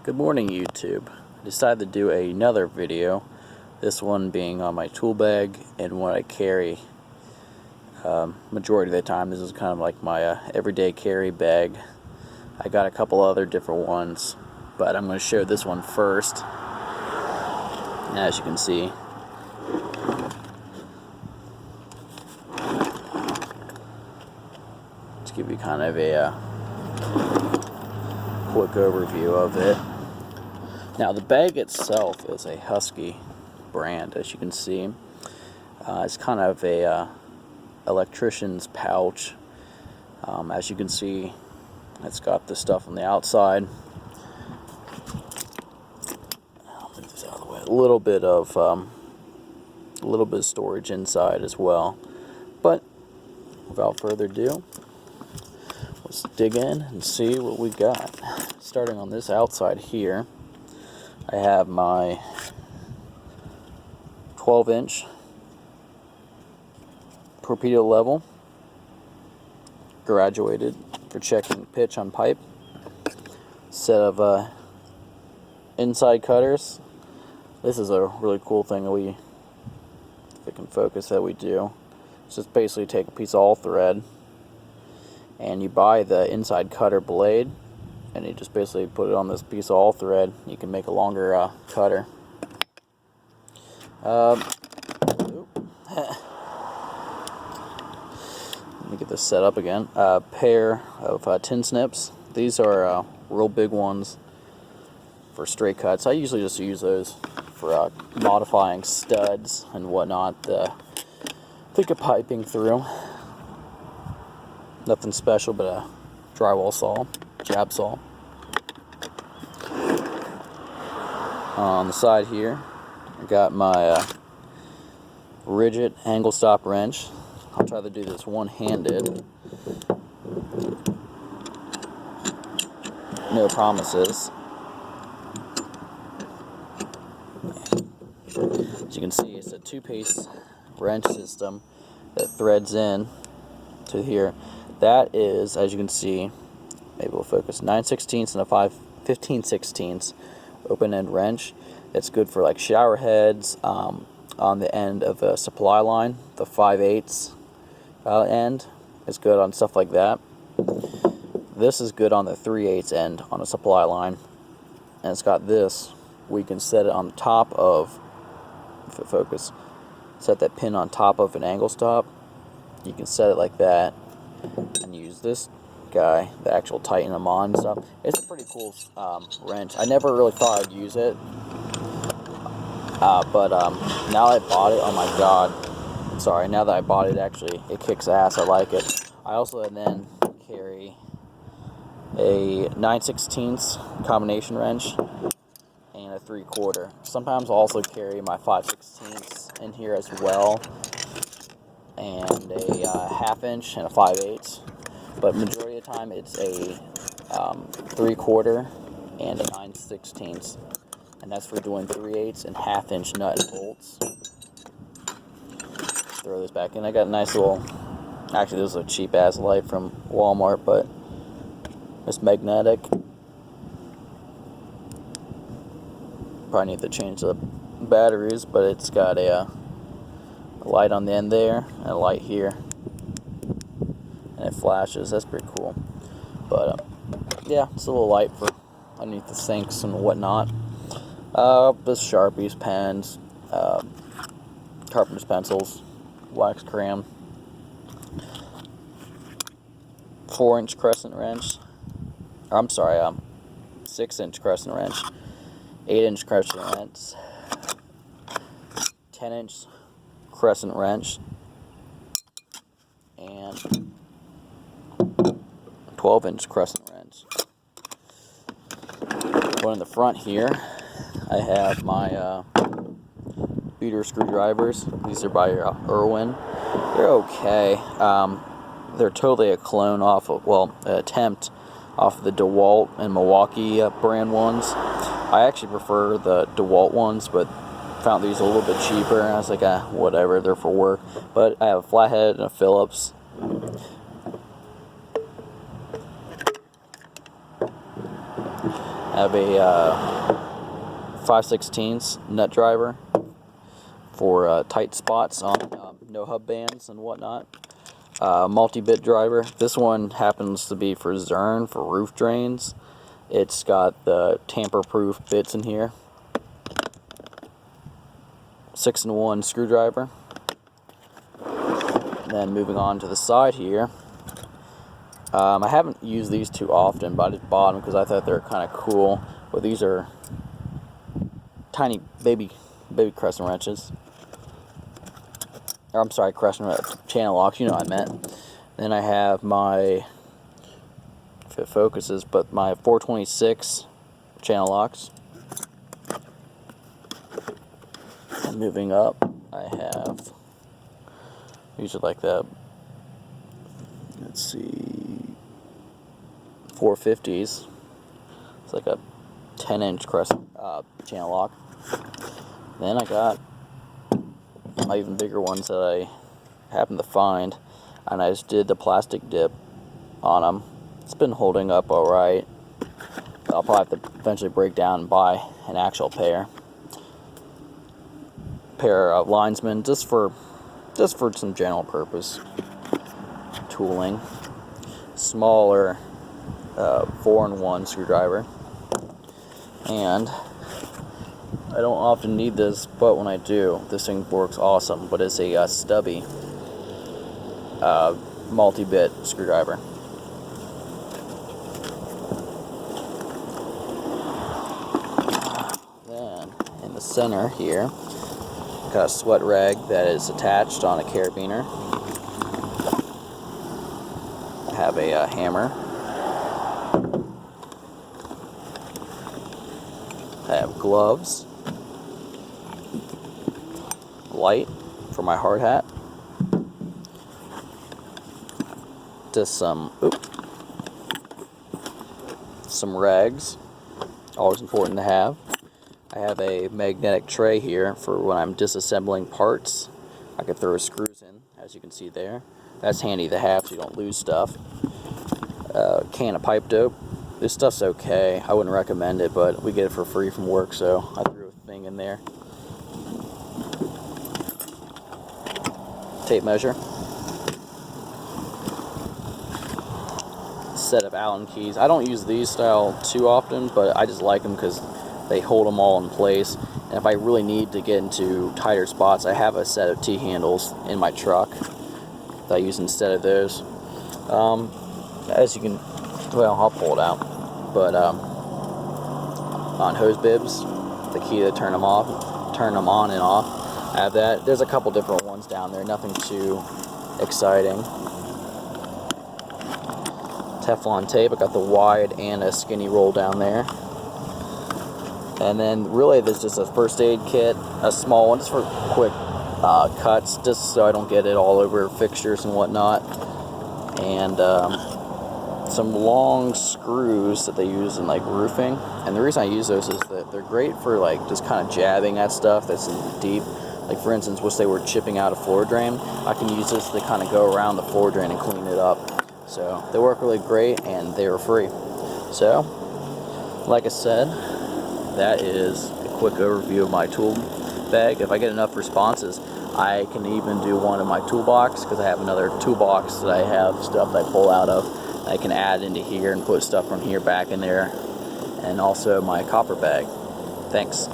Good morning, YouTube. I decided to do another video, this one being on my tool bag and what I carry majority of the time. This is kind of like my everyday carry bag. I got a couple other different ones, but I'm going to show this one first. As you can see, to give you kind of a quick overview of it. Now, the bag itself is a Husky brand, as you can see. It's kind of a electrician's pouch. As you can see, it's got the stuff on the outside. I'll move this out of the way. A little bit of storage inside as well. But without further ado, let's dig in and see what we got. Starting on this outside here, I have my 12-inch torpedo level, graduated for checking pitch on pipe, set of inside cutters. This is a really cool thing that we, if it can focus, that we do. It's just basically take a piece of all thread and you buy the inside cutter blade, and you just basically put it on this piece of all thread. You can make a longer cutter. Let me get this set up again. A pair of tin snips. These are real big ones for straight cuts. I usually just use those for modifying studs and whatnot to think of piping through. Nothing special, but a drywall saw, jab saw. On the side here, I got my rigid angle stop wrench. I'll try to do this one-handed. No promises. As you can see, it's a two-piece wrench system that threads in to here. That is, as you can see, maybe we'll focus, 9/16 and a 15/16 open-end wrench. It's good for like shower heads, on the end of a supply line. The 5/8 end is good on stuff like that. This is good on the 3/8 end on a supply line. And it's got this, we can set it on the top of, if it focus, set that pin on top of an angle stop. You can set it like that and use this guy, the actual tighten them on and stuff. It's a pretty cool wrench. I never really thought I'd use it, but now that I bought it, oh my god, sorry, now that I bought it, actually, it kicks ass. I like it. I also then carry a 9/16 combination wrench and a 3/4. Sometimes I'll also carry my 5/16 in here as well, and a 1/2 inch and a 5/8. But majority of the time it's a 3/4 and a 9/16, and that's for doing 3/8 and 1/2 inch nut and bolts. Throw this back in. I got a nice little, actually this is a cheap ass light from Walmart, but it's magnetic. Probably need to change the batteries, but it's got a light on the end there and a light here, and it flashes. That's pretty cool. But yeah, it's a little light for underneath the sinks and whatnot. This Sharpies, pens, carpenter's pencils, wax crayon, 4-inch crescent wrench. I'm sorry, 6-inch crescent wrench, 8-inch crescent wrench, 10-inch crescent wrench, and 12-inch crescent wrench. One in the front here, I have my beater screwdrivers. These are by Irwin. They're okay. They're totally a clone off of, well, an attempt off of the DeWalt and Milwaukee brand ones. I actually prefer the DeWalt ones, but found these a little bit cheaper, and I was like, whatever, they're for work. But I have a flathead and a Phillips. I have a 5/16 nut driver for tight spots on no hub bands and whatnot. Multi-bit driver. This one happens to be for Zern for roof drains. It's got the tamper-proof bits in here. 6-in-1 screwdriver. And then moving on to the side here. I haven't used these too often, but I just bought them because I thought they were kind of cool. But these are tiny baby crescent wrenches. Or I'm sorry, channel locks. You know what I meant. Then I have my, if it focuses, but my 426 channel locks. And moving up, I have, these are like the, let's see, 450s. It's like a 10-inch channel lock. Then I got my even bigger ones that I happened to find, and I just did the plastic dip on them. It's been holding up alright. I'll probably have to eventually break down and buy an actual pair of linesmen just for some general purpose tooling. Smaller 4-in-1 screwdriver, and I don't often need this, but when I do, this thing works awesome. But it's a stubby multi-bit screwdriver. Then in the center here, got a sweat rag that is attached on a carabiner. I have a hammer. I have gloves. Light for my hard hat. Just some rags, always important to have. I have a magnetic tray here for when I'm disassembling parts. I could throw screws in, as you can see there. That's handy to have so you don't lose stuff. Can of pipe dope. This stuff's okay. I wouldn't recommend it, but we get it for free from work, so I threw a thing in there. Tape measure. Set of Allen keys. I don't use these style too often, but I just like them because they hold them all in place. And if I really need to get into tighter spots, I have a set of T-handles in my truck that I use instead of those. As you can, well, I'll pull it out. But on hose bibs, the key to turn them on and off. I have that. There's a couple different ones down there, nothing too exciting. Teflon tape. I got the wide and a skinny roll down there. And then really there's just a first aid kit, a small one just for quick cuts, just so I don't get it all over fixtures and whatnot. And some long screws that they use in like roofing. And the reason I use those is that they're great for like just kind of jabbing at stuff that's deep. Like for instance, once they were chipping out a floor drain, I can use this to kind of go around the floor drain and clean it up. So they work really great, and they were free. So, like I said, that is a quick overview of my tool bag. If I get enough responses, I can even do one in my toolbox, because I have another toolbox that I have stuff that I pull out of. I can add into here and put stuff from here back in there, and also my copper bag. Thanks.